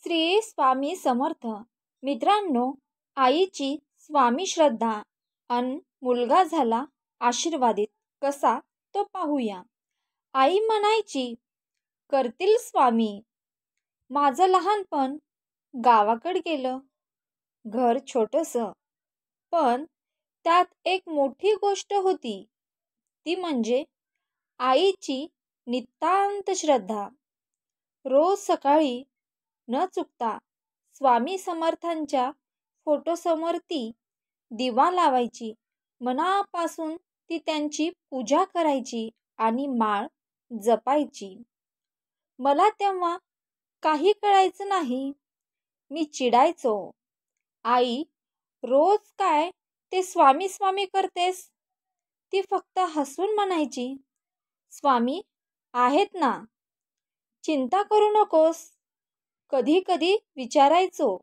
श्री स्वामी समर्थ. मित्रांनो, आईची स्वामी श्रद्धा अन मुलगा झाला आशीर्वादित कसा तो पाहूया. आई म्हणायची, करतील स्वामी. माझं लहानपण गावाकडे गेलं. घर छोटंसं, पण त्यात एक मोठी गोष्ट होती, ती म्हणजे आईची नितांत श्रद्धा. रोज सकाळी न चुकता स्वामी समर्थांच्या फोटोसमोर ती दिवा लावायची. मनापासून ती त्यांची पूजा करायची आणि माळ जपायची. मला तेव्हा काही कळायचं नाही. मी चिडायचो, आई रोज काय ते स्वामी स्वामी करतेस? ती फक्त हसून म्हणायची, स्वामी आहेत ना, चिंता करू नकोस. कधी कधी विचारायचो,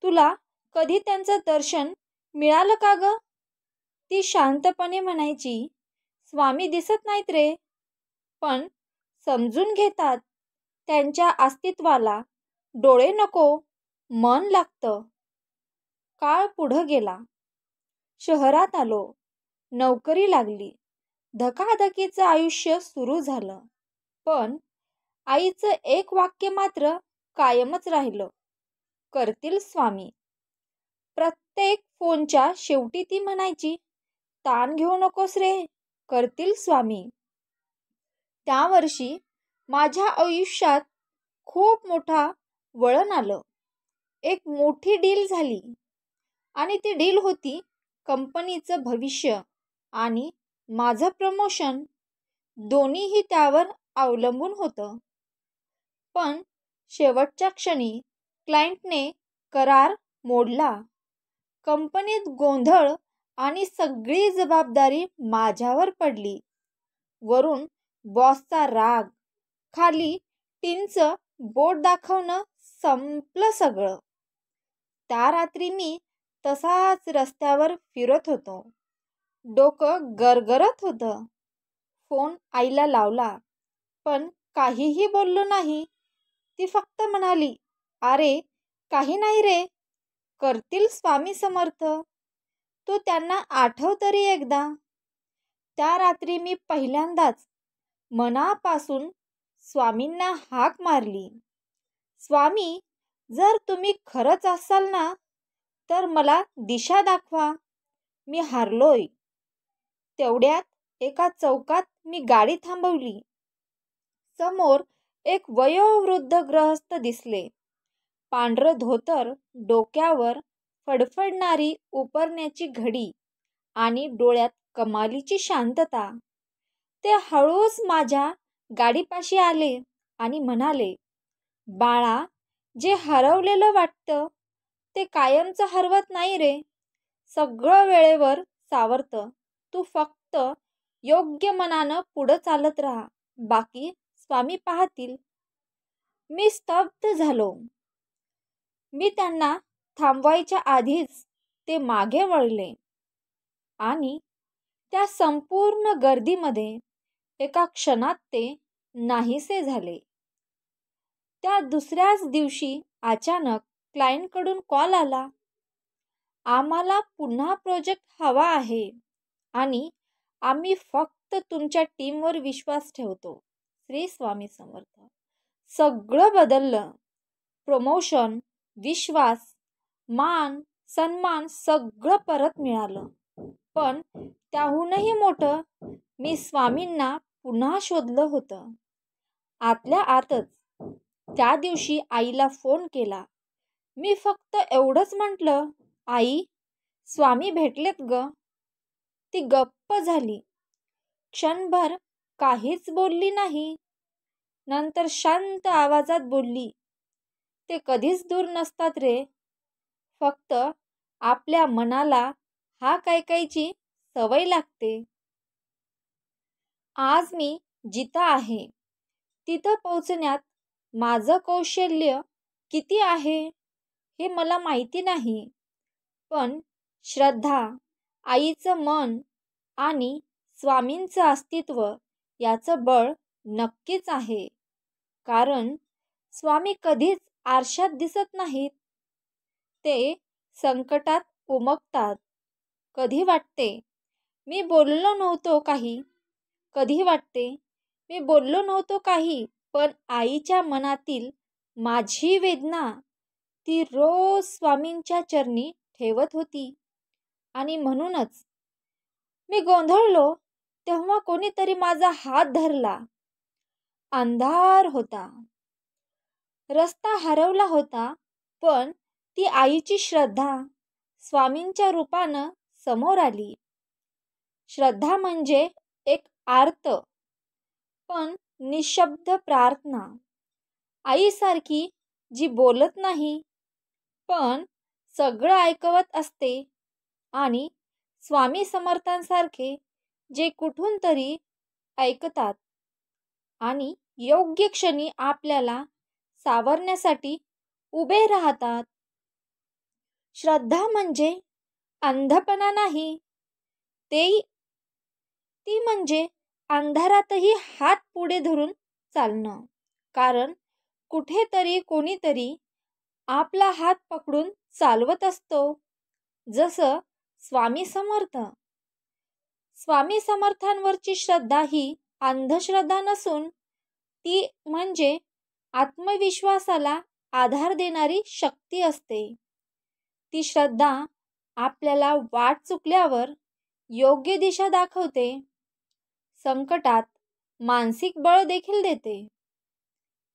तुला कधी त्यांचं दर्शन मिळालं का ग? ती शांतपणे म्हणायची, स्वामी दिसत नाहीत रे, पण समजून घेतात. त्यांच्या अस्तित्वाला डोळे नको, मन लागतं. काळ पुढं गेला. शहरात आलो. नोकरी लागली. धकाधकीचं आयुष्य सुरू झालं. पण आईचं एक वाक्य मात्र कायमच राहिलं, करतील स्वामी. प्रत्येक फोनच्या शेवटी ती म्हणायची, ताण घेऊ नकोस रे, करतील स्वामी. त्या वर्षी माझ्या आयुष्यात खूप मोठा वळण आलं. एक मोठी डील झाली आणि ती डील होती कंपनीचं भविष्य आणि माझं प्रमोशन. दोन्हीही त्यावर अवलंबून होतं. पण शेवटच्या क्षणी क्लायंटने करार मोडला. कंपनीत गोंधळ आणि सगळी जबाबदारी माझ्यावर पडली. वरून बॉसचा राग, खाली टीमचं बोट दाखवणं, संपलं सगळं. त्या रात्री मी तसाच रस्त्यावर फिरत होतो. डोकं गरगरत होतं. फोन आईला लावला, पण काहीही बोललो नाही. ती फक्त म्हणाली, अरे काही नाही रे, करतील स्वामी समर्थ. तू त्यांना आठव तरी एकदा. त्या रात्री मी पहिल्यांदाच मनापासून स्वामींना हाक मारली, स्वामी जर तुम्ही खरंच असाल ना, तर मला दिशा दाखवा. मी हारलोय. तेवढ्यात एका चौकात मी गाडी थांबवली. समोर एक वयोवृद्ध गृहस्थ दिसले. पांढरं धोतर, डोक्यावर फडफडणारी उपरण्याची घडी आणि डोळ्यात कमालीची शांतता. ते हळूच माझ्या गाडीपाशी आले आणि म्हणाले, बाळा, जे हरवलेलं वाटतं ते कायमचं हरवत नाही रे. सगळं वेळेवर सावरतं. तू फक्त योग्य मनानं पुढं चालत राहा, बाकी स्वामी पाहतील. मी स्तब्ध झालो. मी त्यांना थांबवायच्या आधीच ते मागे वळले आणि त्या संपूर्ण गर्दीमध्ये एका क्षणात ते नाहीसे झाले. त्या दुसऱ्याच दिवशी अचानक क्लायंटकडून कॉल आला, आम्हाला पुन्हा प्रोजेक्ट हवा आहे आणि आम्ही फक्त तुमच्या टीमवर विश्वास ठेवतो. श्री स्वामी समर्थ. सगळं बदललं. प्रमोशन, विश्वास, मान, सन्मान सगळं परत मिळालं. पण त्याहूनही मोठं, मी स्वामींना पुन्हा शोधलं होतं. आतल्या आतच त्या दिवशी आईला फोन केला. मी फक्त एवढंच म्हटलं, आई स्वामी भेटलेत ग. ती गप्प झाली. क्षणभर काहीच बोलली नाही. नंतर शांत आवाजात बोलली, ते कधीच दूर नसतात रे, फक्त आपल्या मनाला हाक ऐकायची सवय लागते. आज मी जिथं आहे तिथं पोहोचण्यात माझं कौशल्य किती आहे हे मला माहिती नाही, पण श्रद्धा, आईचं मन आणि स्वामींचं अस्तित्व याचं बळ नक्कीच आहे. कारण स्वामी कधीच आरशात दिसत नाहीत. ते संकटात उमगतात. कधी वाटते मी बोललो नव्हतो काही, कधी वाटते मी बोललो नव्हतो काही, पण आईच्या मनातील माझी वेदना ती रोज स्वामींच्या चरणी ठेवत होती. आणि म्हणूनच मी गोंधळलो तेव्हा कोणीतरी माझा हात धरला. अंधार होता, रस्ता हरवला होता, पण ती आईची श्रद्धा स्वामींच्या रूपानं समोर आली. श्रद्धा म्हणजे एक आर्त पण निशब्द प्रार्थना. आईसारखी जी बोलत नाही पण सगळं ऐकवत असते, आणि स्वामी समर्थांसारखे जे कुठून तरी ऐकतात आणि योग्य क्षणी आपल्याला सावरण्यासाठी उभे राहतात. श्रद्धा म्हणजे अंधपणा नाही, ती म्हणजे अंधारातही हात पुढे धरून चालणं. कारण कुठेतरी कोणीतरी आपला हात पकडून चालवत असतो. जसं स्वामी समर्थ. स्वामी समर्थांवरची श्रद्धा ही अंधश्रद्धा नसून ती म्हणजे आत्मविश्वासाला आधार देणारी शक्ती असते. ती श्रद्धा आपल्याला वाट चुकल्यावर योग्य दिशा दाखवते, संकटात मानसिक बळ देखील देते,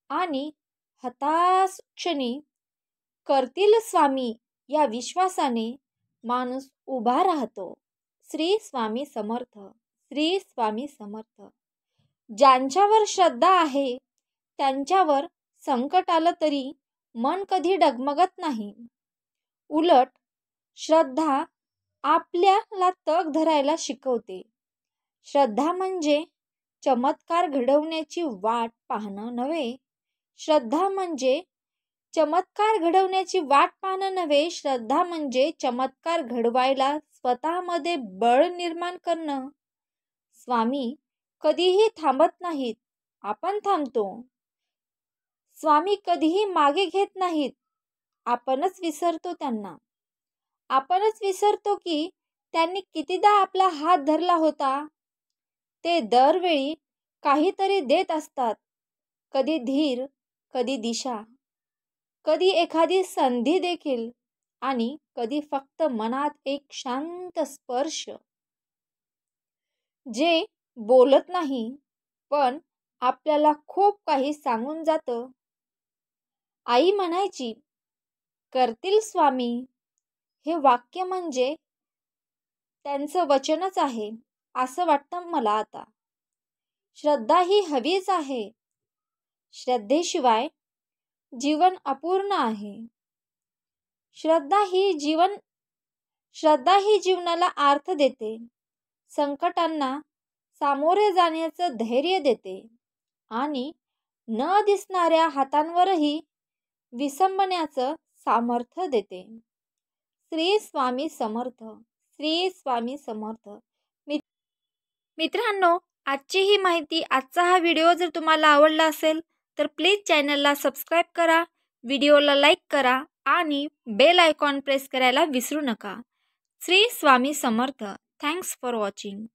आणि हताश क्षणी करतील स्वामी या विश्वासाने माणूस उभा राहतो. श्री स्वामी समर्थ. श्री स्वामी समर्थ. ज्यांच्यावर श्रद्धा आहे त्यांच्यावर संकट आलं तरी मन कधी डगमगत नाही. उलट श्रद्धा आपल्याला तग धरायला शिकवते. श्रद्धा म्हणजे चमत्कार घडवण्याची वाट पाहणं नव्हे. श्रद्धा म्हणजे चमत्कार घडवण्याची वाट पाहणं नव्हे. श्रद्धा म्हणजे चमत्कार घडवायला स्वतःमध्ये बळ निर्माण करणं. स्वामी कधीही थांबत नाहीत, आपण थांबतो. स्वामी कधीही मागे घेत नाहीत, आपणच विसरतो त्यांना. आपणच विसरतो की त्यांनी कितीदा आपला हात धरला होता. ते दरवेळी काहीतरी देत असतात. कधी धीर, कधी दिशा, कधी एखादी संधी देखील, आणि कधी फक्त मनात एक शांत स्पर्श. जे बोलत नाही पण आपल्याला खूप काही सांगून जातं. आई म्हणायची, करतील स्वामी. हे वाक्य म्हणजे त्यांचं वचनच आहे असं वाटतं मला आता. श्रद्धा ही हवीच आहे. श्रद्धेशिवाय जीवन अपूर्ण आहे. श्रद्धा ही जीवनाला अर्थ देते, संकटांना सामोरे जाण्याचं धैर्य देते, आणि न दिसणाऱ्या हातांवरही विसंबण्याचं सामर्थ्य देते. श्री स्वामी समर्थ. श्री स्वामी समर्थ. मित्रांनो, आजची ही माहिती, आजचा हा व्हिडिओ जर तुम्हाला आवडला असेल तर प्लीज चॅनलला सबस्क्राईब करा, व्हिडिओला लाईक करा आणि बेल आयकॉन प्रेस करायला विसरू नका. Shri Swami Samarth. Thanks for watching.